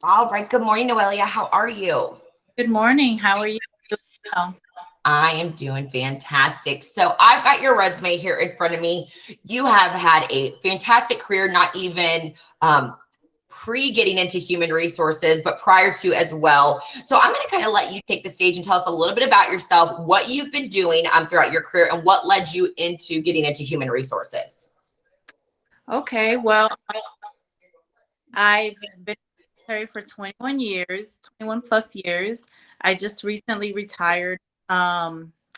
All right. Good morning, Noelia. How are you? Good morning. How are you doing? Well, I am doing fantastic. So I've got your resume here in front of me. You have had a fantastic career, not even pre getting into human resources, but prior to as well. So I'm going to kind of let you take the stage and tell us a little bit about yourself, what you've been doing throughout your career, and what led you into getting into human resources. okay. Well, I've been military for 21 years, 21 plus years. I just recently retired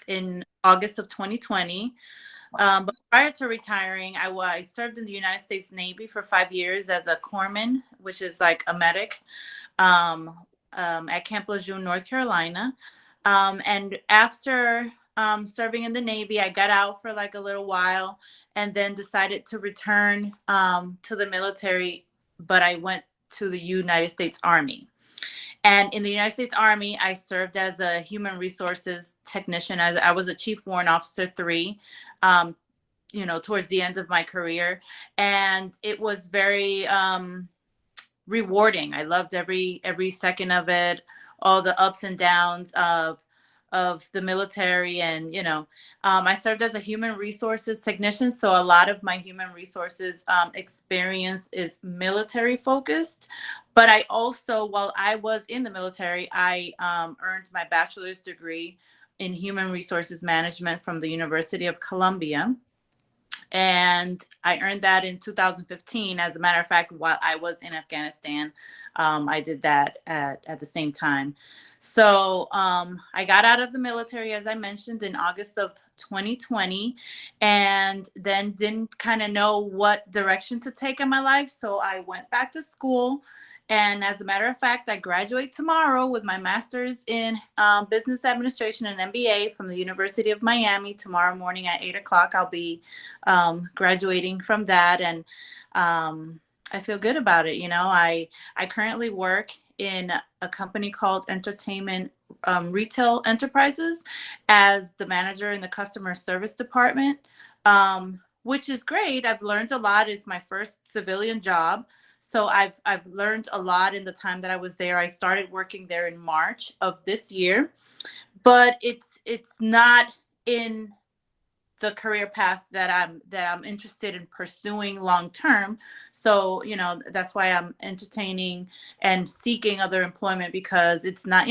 in August of 2020. But prior to retiring, I served in the United States Navy for 5 years as a corpsman, which is like a medic, um, at Camp Lejeune, North Carolina. And after serving in the Navy, I got out for like a little while and then decided to return to the military, but I went to the United States Army. And in the United States Army, I served as a human resources technician. As I was a Chief Warrant Officer 3, um, towards the end of my career. And it was very rewarding. I loved every second of it, all the ups and downs of the military. And I served as a human resources technician, so a lot of my human resources experience is military focused. But I also, while I was in the military, I earned my bachelor's degree in human resources management from the University of Columbia, and I earned that in 2015. As a matter of fact, while I was in Afghanistan, I did that at the same time. So I got out of the military, as I mentioned, in August of 2020, and then didn't kind of know what direction to take in my life. So I went back to school. And as a matter of fact, I graduate tomorrow with my master's in business administration and MBA from the University of Miami. Tomorrow morning at 8 o'clock, I'll be graduating from that. And I feel good about it. I currently work in a company called Entertainment Retail Enterprises as the manager in the customer service department, which is great. I've learned a lot. It's my first civilian job. So I've learned a lot in the time that I was there. I started working there in March of this year, but it's not in the career path that I'm interested in pursuing long term. So, that's why I'm entertaining and seeking other employment, because it's not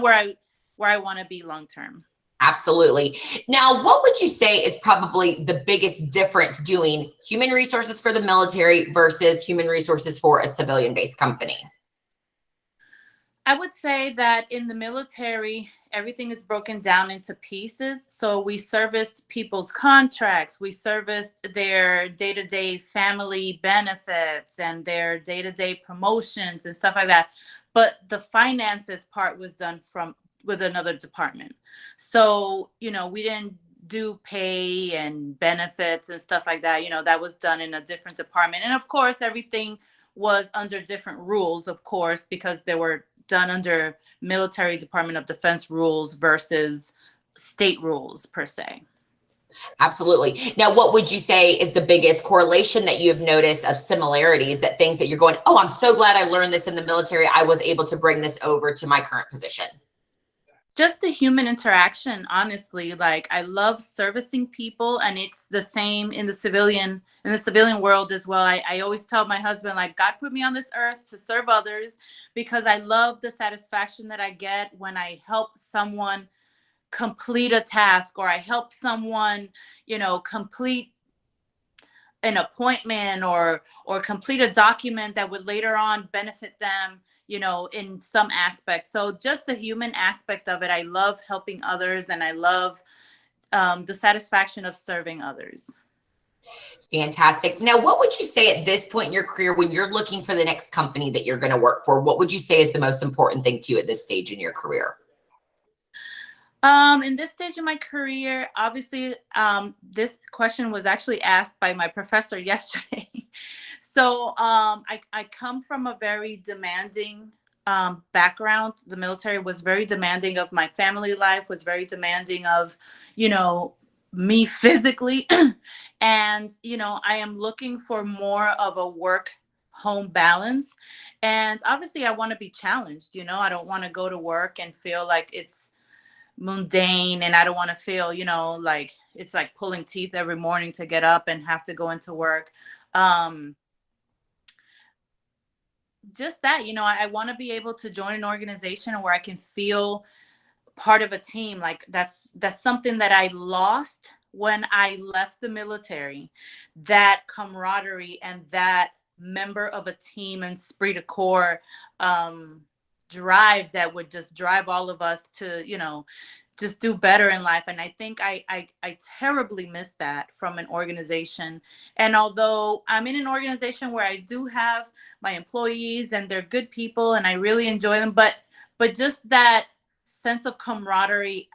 where I want to be long term. Absolutely. Now, what would you say is probably the biggest difference doing human resources for the military versus human resources for a civilian based company? I would say that in the military, everything is broken down into pieces. So we serviced people's contracts, we serviced their day to day family benefits and their day to day promotions and stuff like that. But the finances part was done from with another department. So, we didn't do pay and benefits and stuff like that. That was done in a different department. And of course, everything was under different rules, of course, because there were done under military Department of Defense rules versus state rules per se. Absolutely. Now, what would you say is the biggest correlation that you've noticed of similarities, that things that you're going, oh, I'm so glad I learned this in the military. I was able to bring this over to my current position? Just the human interaction, honestly. Like, I love servicing people, and it's the same in the civilian world as well. I always tell my husband, like, God put me on this earth to serve others, because I love the satisfaction that I get when I help someone complete a task, or I help someone, complete an appointment, or complete a document that would later on benefit them, in some aspect. So just the human aspect of it, I love helping others, and I love the satisfaction of serving others. Fantastic. Now, what would you say at this point in your career when you're looking for the next company that you're going to work for? What would you say is the most important thing to you at this stage in your career? In this stage of my career, obviously, this question was actually asked by my professor yesterday. So I come from a very demanding background. The military was very demanding of my family life, was very demanding of, you know, me physically. And, I am looking for more of a work home balance. And obviously I want to be challenged, you know, I don't want to go to work and feel like it's mundane, and I don't want to feel, you know, like it's like pulling teeth every morning to get up and have to go into work. Um, just that, you know, I want to be able to join an organization where I can feel part of a team. Like that's something that I lost when I left the military, that camaraderie and that member of a team and esprit de corps drive that would just drive all of us to, you know, just do better in life. And I think I terribly miss that from an organization. And although I'm in an organization where I do have my employees and they're good people and I really enjoy them, but just that sense of camaraderie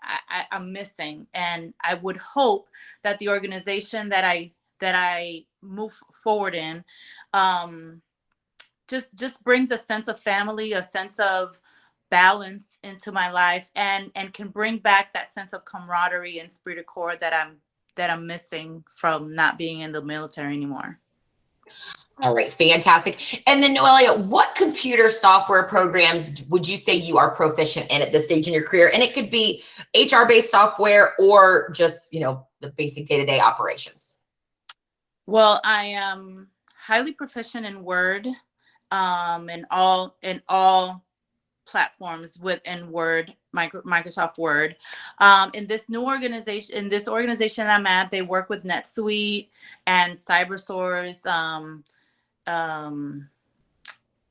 I'm missing. And I would hope that the organization that I move forward in just brings a sense of family, a sense of balance into my life, and can bring back that sense of camaraderie and esprit de corps that I'm missing from not being in the military anymore. All right, fantastic. And then Noelia, what computer software programs would you say you are proficient in at this stage in your career? And it could be HR-based software or just, you know, the basic day-to-day operations. Well, I am highly proficient in Word, in all platforms within Word, Microsoft Word. In this organization I'm at, they work with NetSuite and CyberSource,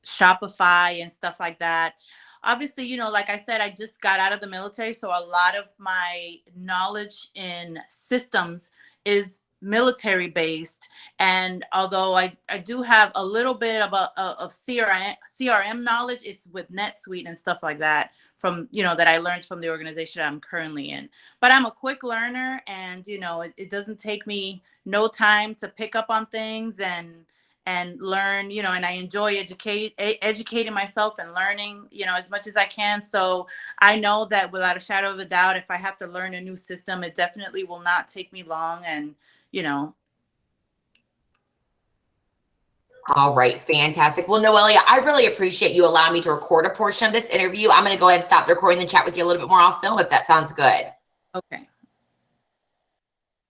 Shopify and stuff like that. Obviously, you know, like I said, I just got out of the military, so a lot of my knowledge in systems is military based. And although I do have a little bit of CRM knowledge, it's with NetSuite and stuff like that from, you know, that I learned from the organization I'm currently in. But I'm a quick learner, and, you know, it doesn't take me no time to pick up on things and learn, you know, and I enjoy educating myself and learning, you know, as much as I can. So I know that without a shadow of a doubt, if I have to learn a new system, it definitely will not take me long. And, you know. All right, fantastic. Well, Noelia, I really appreciate you allowing me to record a portion of this interview. I'm going to go ahead and stop the recording and chat with you a little bit more off film if that sounds good. Okay.